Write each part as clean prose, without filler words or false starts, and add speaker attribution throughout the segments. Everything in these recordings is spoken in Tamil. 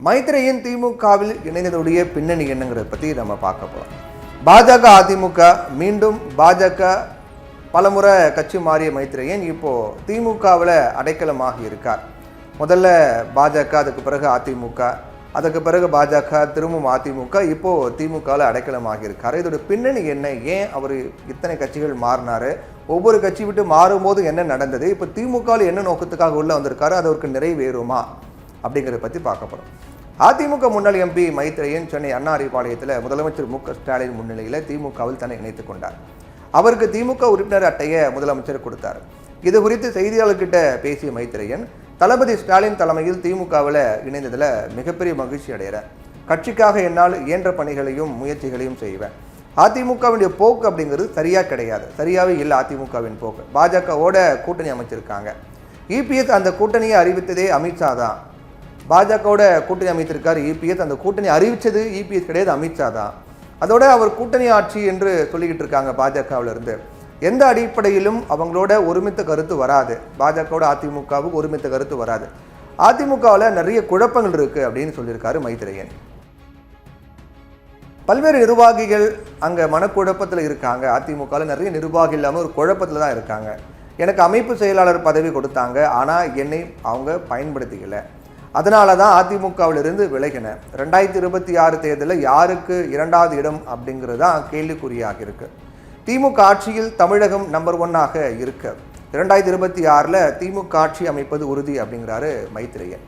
Speaker 1: மைத்ரேயன் திமுகவில் இணைந்ததுடைய பின்னணி என்னங்கிறத பற்றி நம்ம பார்க்க போகிறோம். பாஜக அதிமுக மீண்டும் பாஜக பலமுறை கட்சி மாறிய மைத்ரேயன் இப்போது திமுகவில் அடைக்கலமாக இருக்கார். முதல்ல பாஜக, அதுக்கு பிறகு அதிமுக, அதுக்கு பிறகு பாஜக, திரும்பவும் அதிமுக, இப்போது திமுகவில் அடைக்கலமாக இருக்கார். இதோட பின்னணி என்ன? ஏன் அவர் இத்தனை கட்சிகள் மாறினார்? ஒவ்வொரு கட்சி விட்டு மாறும்போது என்ன நடந்தது? இப்போ திமுகவில் என்ன நோக்கத்துக்காக உள்ளே வந்திருக்காரு? அது அவருக்கு நிறைவேறுமா அப்படிங்கிறத பற்றி பார்க்க போகிறோம். அதிமுக முன்னாள் எம்பி மைத்ரேயன் சென்னை அண்ணா அறிவாலயத்தில் முதலமைச்சர் மு க ஸ்டாலின் முன்னிலையில் திமுகவில் தன்னை இணைத்துக் கொண்டார். அவருக்கு திமுக உறுப்பினர் அட்டையை முதலமைச்சர் கொடுத்தார். இது குறித்து செய்தியாளர்கிட்ட பேசிய மைத்ரேயன், தளபதி ஸ்டாலின் தலைமையில் திமுகவில் இணைந்ததில் மிகப்பெரிய மகிழ்ச்சி அடைகிறேன். கட்சிக்காக என்னால் இயன்ற பணிகளையும் முயற்சிகளையும் செய்வேன். அதிமுகவினுடைய போக்கு அப்படிங்கிறது சரியாக கிடையாது, சரியாகவே இல்லை. அதிமுகவின் போக்கு பாஜகவோட கூட்டணி அமைச்சிருக்காங்க. இபிஎஸ் அந்த கூட்டணியை அறிவித்ததே அமித்ஷா தான். பாஜகவோட கூட்டணி அமைத்திருக்கார் இபிஎஸ். அந்த கூட்டணி அறிவித்தது இபிஎஸ் கிடையாது, அமித்ஷா தான். அதோட அவர் கூட்டணி ஆட்சி என்று சொல்லிக்கிட்டு இருக்காங்க பாஜகவிலிருந்து. எந்த அடிப்படையிலும் அவங்களோட ஒருமித்த கருத்து வராது. பாஜகவோட அதிமுகவுக்கு ஒருமித்த கருத்து வராது. அதிமுகவில் நிறைய குழப்பங்கள் இருக்குது அப்படின்னு சொல்லியிருக்காரு மைத்ரேயன். பல்வேறு நிர்வாகிகள் அங்கே மனக்குழப்பத்தில் இருக்காங்க. அதிமுகவில் நிறைய நிர்வாகி இல்லாமல் ஒரு குழப்பத்தில் தான் இருக்காங்க. எனக்கு அமைப்பு செயலாளர் பதவி கொடுத்தாங்க, ஆனால் என்னை அவங்க பயன்படுத்திக்கலை. அதனால தான் அதிமுகவிலிருந்து விலகினேன். 2026 தேர்தலில் யாருக்கு 2வது இடம் அப்படிங்கிறது தான் கேள்விக்குறியாக இருக்குது. திமுக ஆட்சியில் தமிழகம் நம்பர் 1 இருக்கு. 2026 திமுக ஆட்சி அமைப்பது உறுதி அப்படிங்கிறாரு மைத்ரேயன்.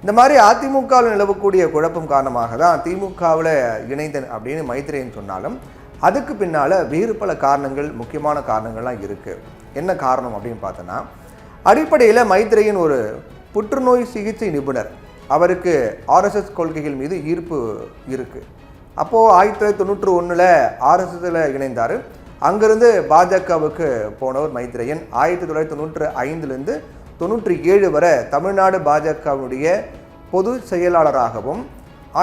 Speaker 1: இந்த மாதிரி அதிமுகவில் நிலவக்கூடிய குழப்பம் காரணமாக தான் திமுகவில் இணைந்தேன் அப்படின்னு மைத்ரேயன் சொன்னாலும் அதுக்கு பின்னால் வேறு பல காரணங்கள், முக்கியமான காரணங்கள்லாம் இருக்குது. என்ன காரணம் அப்படின்னு பார்த்தோன்னா, அடிப்படையில் மைத்ரேயன் ஒரு புற்றுநோய் சிகிச்சை நிபுணர். அவருக்கு ஆர்எஸ்எஸ் கொள்கைகள் மீது ஈர்ப்பு இருக்குது. அப்போது 1991 ஆர்எஸ்எஸில் இணைந்தார். அங்கிருந்து பாஜகவுக்கு போனவர் மைத்ரேயன். 1995 97 வரை தமிழ்நாடு பாஜகவுடைய பொது செயலாளராகவும்,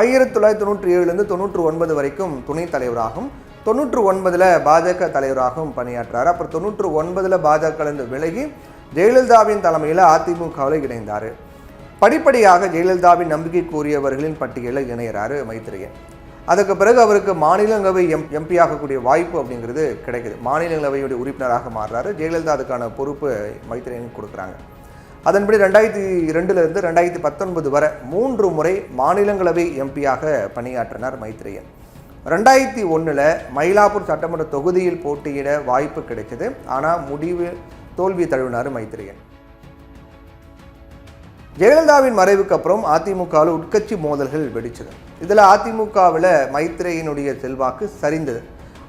Speaker 1: 1997 99 வரைக்கும் துணைத் தலைவராகவும், 99 பாஜக தலைவராகவும் பணியாற்றார். அப்புறம் 99 பாஜகலேருந்து விலகி ஜெயலலிதாவின் தலைமையில் அதிமுகவில் இணைந்தார். படிப்படியாக ஜெயலலிதாவின் நம்பிக்கைக்குரியவர்களின் பட்டியலில் இணைகிறாரு மைத்ரேயன். அதுக்கு பிறகு அவருக்கு மாநிலங்களவை எம்பி ஆகக்கூடிய வாய்ப்பு அப்படிங்கிறது கிடைக்குது. மாநிலங்களவையுடைய உறுப்பினராக மாறுறாரு. ஜெயலலிதா அதுக்கான பொறுப்பு மைத்ரேயன் கொடுக்குறாங்க. அதன்படி 2002 2019 வரை 3 முறை மாநிலங்களவை எம்பியாக பணியாற்றினார் மைத்ரேயன். 2001 மயிலாப்பூர் சட்டமன்ற தொகுதியில் போட்டியிட வாய்ப்பு கிடைச்சது. ஆனால் தோல்வி தழுவினார் மைத்ரேயன். ஜெயலலிதாவின் மறைவுக்கு அப்புறம் அதிமுகவில் உட்கட்சி மோதல்கள் வெடிச்சது. இதில் அதிமுகவில் மைத்ரேயனுடைய செல்வாக்கு சரிந்தது.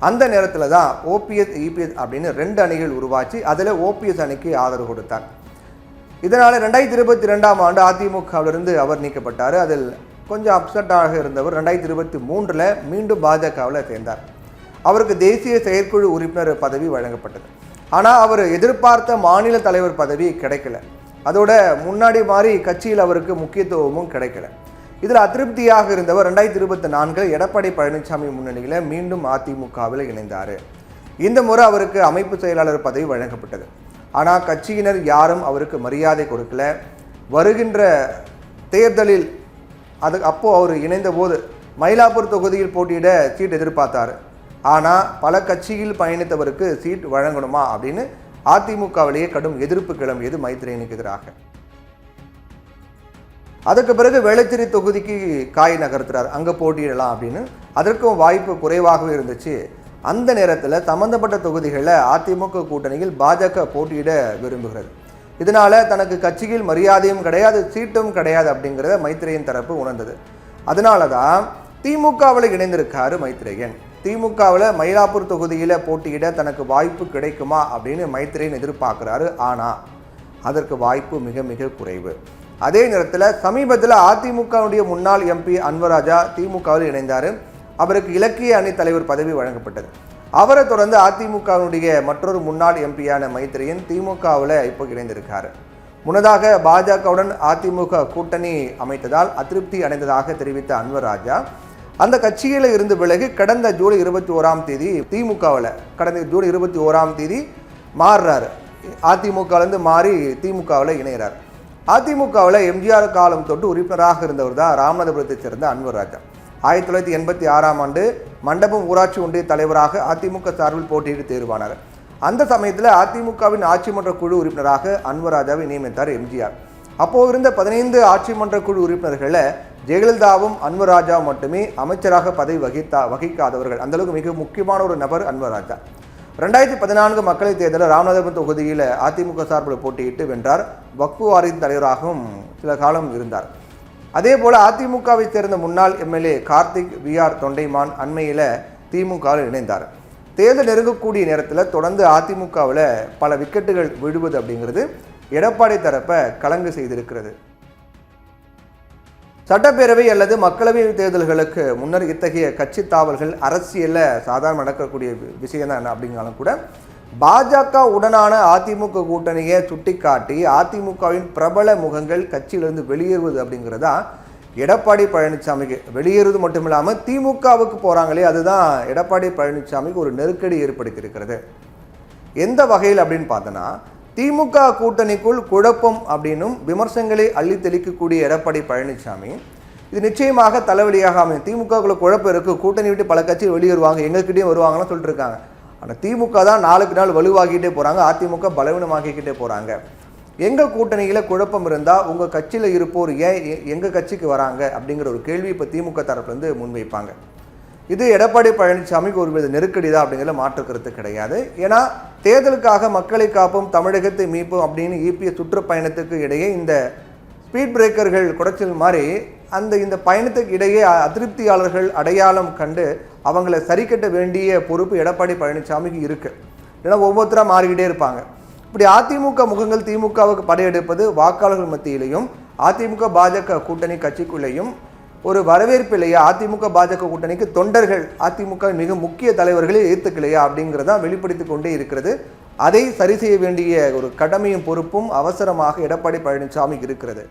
Speaker 1: அந்த நேரத்தில் தான் ஓபிஎஸ் இபிஎஸ் அப்படின்னு 2 அணிகள் உருவாச்சு. அதில் ஓபிஎஸ் அணிக்கு ஆதரவு கொடுத்தார். இதனால் 2022 ஆண்டு அதிமுகவிலிருந்து அவர் நீக்கப்பட்டார். அதில் கொஞ்சம் அப்செட்டாக இருந்தவர் 2023 மீண்டும் பாஜகவில் சேர்ந்தார். அவருக்கு தேசிய செயற்குழு உறுப்பினர் பதவி வழங்கப்பட்டது. ஆனால் அவர் எதிர்பார்த்த மாநில தலைவர் பதவி கிடைக்கல. அதோட முன்னாடி மாதிரி கட்சியில் அவருக்கு முக்கியத்துவமும் கிடைக்கல. இதில் அதிருப்தியாக இருந்தவர் 2024 எடப்பாடி பழனிசாமி முன்னணியில் மீண்டும் அதிமுகவில் இணைந்தார். இந்த முறை அவருக்கு அமைப்பு செயலாளர் பதவி வழங்கப்பட்டது. ஆனால் கட்சியினர் யாரும் அவருக்கு மரியாதை கொடுக்கல. வருகின்ற தேர்தலில் அப்போது அவர் இணைந்த போது மயிலாப்பூர் தொகுதியில் போட்டியிட சீட் எதிர்பார்த்தார். ஆனால் பல கட்சியில் பயணித்தவருக்கு சீட் வழங்கணுமா அப்படின்னு அதிமுகவிலேயே கடும் எதிர்ப்பு கிளம்பியது மைத்ரேயனுக்கு எதிராக. அதுக்கு பிறகு வேளச்சேரி தொகுதிக்கு காய் நகர்த்துறார். அங்கே போட்டியிடலாம் அப்படின்னு. அதற்கும் வாய்ப்பு குறைவாகவே இருந்துச்சு. அந்த நேரத்தில் சம்பந்தப்பட்ட தொகுதிகளில் அதிமுக கூட்டணியில் பாஜக போட்டியிட விரும்புகிறது. இதனால் தனக்கு கட்சியில் மரியாதையும் கிடையாது, சீட்டும் கிடையாது அப்படிங்கிறத மைத்ரேயன் தரப்பு உணர்ந்தது. அதனால தான் திமுகவில் இணைந்திருக்காரு மைத்ரேயன். திமுகவில் மயிலாப்பூர் தொகுதியில் போட்டியிட தனக்கு வாய்ப்பு கிடைக்குமா அப்படின்னு மைத்ரேயன் எதிர்பார்க்குறாரு. ஆனால் அதற்கு வாய்ப்பு மிக மிக குறைவு. அதே நேரத்தில் சமீபத்தில் அதிமுகவுடைய முன்னாள் எம்பி அன்வராஜா திமுகவில் இணைந்தார். அவருக்கு இலக்கிய அணி தலைவர் பதவி வழங்கப்பட்டது. அவரை தொடர்ந்து அதிமுகவினுடைய மற்றொரு முன்னாள் எம்பியான மைத்ரேயன் திமுகவில் இப்போ இணைந்திருக்காரு. முன்னதாக பாஜகவுடன் அதிமுக கூட்டணி அமைத்ததால் அதிருப்தி அடைந்ததாக தெரிவித்த அன்வராஜா அந்த கட்சியில் இருந்து விலகி கடந்த ஜூலை 21 திமுகவில் கடந்த ஜூலை 21 மாறுறாரு. அதிமுகலேருந்து மாறி திமுகவில் இணைகிறார். அதிமுகவில் எம்ஜிஆர் காலம் தொட்டு உறுப்பினராக இருந்தவர் தான் ராமநாதபுரத்தைச் சேர்ந்த அன்வர் ராஜா. 1986ஆம் ஆண்டு மண்டபம் ஊராட்சி ஒன்றிய தலைவராக அதிமுக சார்பில் போட்டியிட்டு தேர்வானார். அந்த சமயத்தில் அதிமுகவின் ஆட்சி மன்ற குழு உறுப்பினராக அன்வர் ராஜாவை நியமித்தார் எம்ஜிஆர். அப்போது இருந்த 15 ஆட்சி மன்ற குழு உறுப்பினர்களில் ஜெயலலிதாவும் அன்வர் ராஜாவும் மட்டுமே அமைச்சராக பதவி வகிக்காதவர்கள். அந்தளவுக்கு மிக முக்கியமான ஒரு நபர் அன்வர் ராஜா. 2014 மக்களவைத் தேர்தலில் ராமநாதபுரம் தொகுதியில் அதிமுக சார்பில் போட்டியிட்டு வென்றார். வக்ஃபு வாரியத்தின் தலைவராகவும் சில காலம் இருந்தார். அதே போல் அதிமுகவை சேர்ந்த முன்னாள் எம்எல்ஏ கார்த்திக் விஆர் தொண்டைமான் அண்மையில் திமுகவில் இணைந்தார். தேர்தல் நெருங்கக்கூடிய நேரத்தில் தொடர்ந்து அதிமுகவில் பல விக்கெட்டுகள் விழுவது அப்படிங்கிறது எடப்பாடி தரப்பை கலங்கு செய்திருக்கிறது. சட்டப்பேரவை அல்லது மக்களவை தேர்தல்களுக்கு முன்னர் இத்தகைய கட்சி தாவல்கள் அரசியலில் சாதாரண நடக்கக்கூடிய விஷயம் தான் அப்படிங்காலும் கூட பாஜக உடனான அதிமுக கூட்டணியை சுட்டிக்காட்டி அதிமுகவின் பிரபல முகங்கள் கட்சியிலிருந்து வெளியேறுவது அப்படிங்கிறதா எடப்பாடி பழனிசாமிக்கு வெளியேறுவது மட்டும் இல்லாமல் திமுகவுக்கு போகிறாங்களே அதுதான் எடப்பாடி பழனிசாமிக்கு ஒரு நெருக்கடி ஏற்படுத்தியிருக்கிறது. எந்த வகையில் அப்படின்னு பார்த்தோன்னா திமுக கூட்டணிக்குள் குழப்பம் அப்படின்னும் விமர்சனங்களை அள்ளி தெளிக்கக்கூடிய எடப்பாடி பழனிசாமி இது நிச்சயமாக தலைவலியாக அமையும். திமுகக்குள்ள குழப்பம் இருக்குது, கூட்டணி விட்டு பல கட்சிகள் வெளியேறுவாங்க, எங்ககிட்டயும் வருவாங்கன்னு சொல்லிட்டு இருக்காங்க. ஆனால் திமுக தான் நாளுக்கு நாள் வலுவாகிட்டே போகிறாங்க, அதிமுக பலவீனமாகிக்கிட்டே போகிறாங்க. எங்கள் கூட்டணியில் குழப்பம் இருந்தால் உங்கள் கட்சியில் இருப்போர் ஏன் எங்கள் கட்சிக்கு வராங்க அப்படிங்கிற ஒரு கேள்வி இப்போ திமுக தரப்புலேருந்து முன்வைப்பாங்க. இது எடப்பாடி பழனிசாமிக்கு ஒருவித நெருக்கடி தான் அப்படிங்கிறத மாற்றுக்கிறது கிடையாது. ஏன்னா தேர்தலுக்காக மக்களை காப்போம் தமிழகத்தை மீட்போம் அப்படின்னு இபிஎஸ் சுற்றுப்பயணத்துக்கு இடையே இந்த ஸ்பீட் பிரேக்கர்கள் குடைச்சல் மாதிரி இந்த பயணத்துக்கு இடையே அதிருப்தியாளர்கள் அடையாளம் கண்டு அவங்கள சரி கட்ட வேண்டிய பொறுப்பு எடப்பாடி பழனிசாமிக்கு இருக்குது. ஏன்னா ஒவ்வொருத்தராக மாறிக்கிட்டே இருப்பாங்க. இப்படி அதிமுக முகங்கள் திமுகவுக்கு படையெடுப்பது வாக்காளர்கள் மத்தியிலையும் அதிமுக பாஜக கூட்டணி கட்சிக்குள்ளேயும் ஒரு வரவேற்பு இல்லையா, அதிமுக பாஜக கூட்டணிக்கு தொண்டர்கள் அதிமுக மிக முக்கிய தலைவர்களே ஏற்றுக்கலையா அப்படிங்கிறதா வெளிப்படுத்தி கொண்டே இருக்கிறது. அதை சரி செய்ய வேண்டிய ஒரு கடமையும் பொறுப்பும் அவசரமாக எடப்பாடி பழனிசாமி இருக்கிறது.